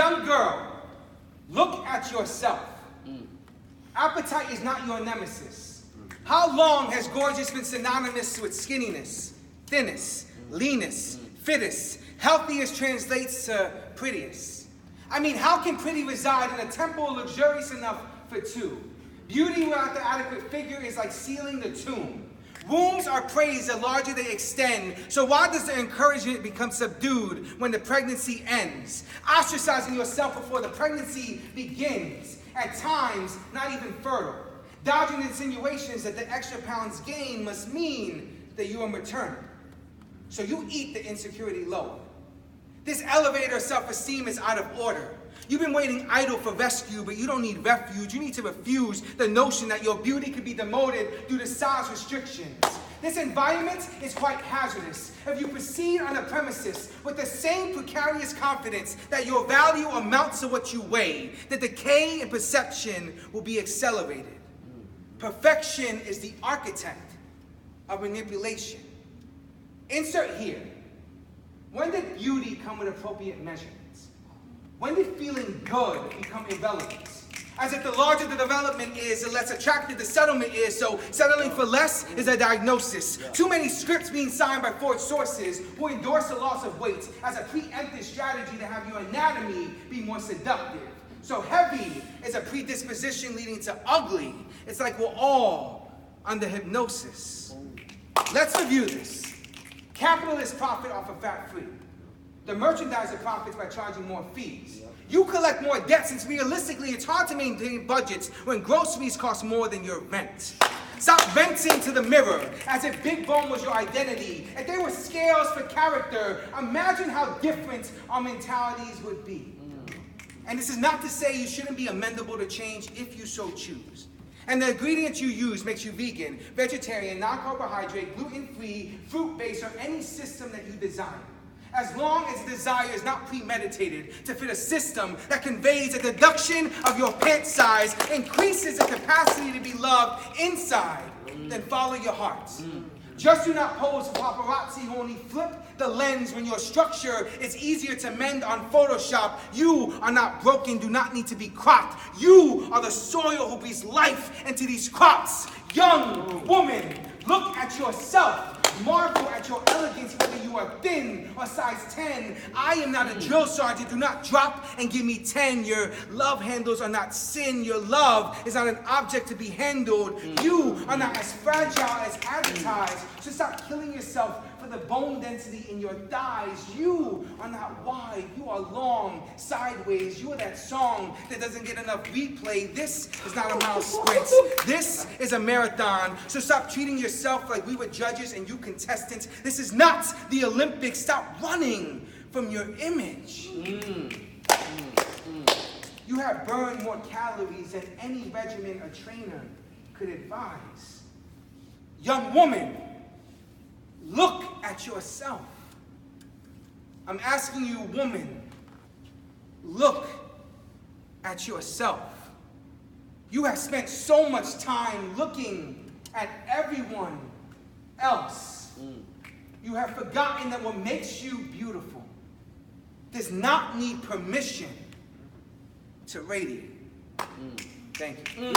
Young girl, look at yourself. Appetite is not your nemesis. How long has gorgeous been synonymous with skinniness, thinness, leanness, fittest? Healthiest translates to prettiest. I mean, how can pretty reside in a temple luxurious enough for two? Beauty without the adequate figure is like sealing the tomb. Wombs are praised the larger they extend, so why does the encouragement become subdued when the pregnancy ends? Ostracizing yourself before the pregnancy begins, at times not even fertile. Dodging insinuations that the extra pounds gained must mean that you are maternal. So you eat the insecurity low. This elevator of self-esteem is out of order. You've been waiting idle for rescue, but you don't need refuge. You need to refuse the notion that your beauty could be demoted due to size restrictions. This environment is quite hazardous. If you proceed on the premises with the same precarious confidence that your value amounts to what you weigh, the decay in perception will be accelerated. Perfection is the architect of manipulation. Insert here. When did beauty come with appropriate measurements? When did feeling good become irrelevant? As if the larger the development is, the less attractive the settlement is, so settling for less is a diagnosis. Too many scripts being signed by forged sources who endorse the loss of weight as a preemptive strategy to have your anatomy be more seductive. So heavy is a predisposition leading to ugly. It's like we're all under hypnosis. Let's review this. Capitalists profit off of fat-free. The merchandiser profits by charging more fees. You collect more debt since realistically it's hard to maintain budgets when groceries cost more than your rent. Stop venting to the mirror as if Big Bone was your identity. If they were scales for character, imagine how different our mentalities would be. And this is not to say you shouldn't be amendable to change if you so choose. And the ingredient you use makes you vegan, vegetarian, non-carbohydrate, gluten-free, fruit-based, or any system that you desire. As long as the desire is not premeditated to fit a system that conveys a deduction of your pant size, increases the capacity to be loved inside, then follow your heart. Just do not pose for paparazzi who only flip the lens when your structure is easier to mend on Photoshop. You are not broken, do not need to be cropped. You are the soil who breathes life into these crops. Young woman, look at yourself. Marvel at your elegance, whether you are thin or size 10. I am not a drill sergeant. Do not drop and give me 10. Your love handles are not sin. Your love is not an object to be handled. You are not as fragile as advertised. So stop killing yourself for the bone density in your thighs. You are not wide. You are long, sideways. You are that song that doesn't get enough replay. This is not a mile sprint. This is a marathon. So stop treating yourself like we were judges and you contestants. This is not the Olympics. Stop running from your image. You have burned more calories than any regimen a trainer could advise. Young woman, look at yourself. I'm asking you, woman, look at yourself. You have spent so much time looking at everyone else. You have forgotten that what makes you beautiful does not need permission to radiate. Thank you.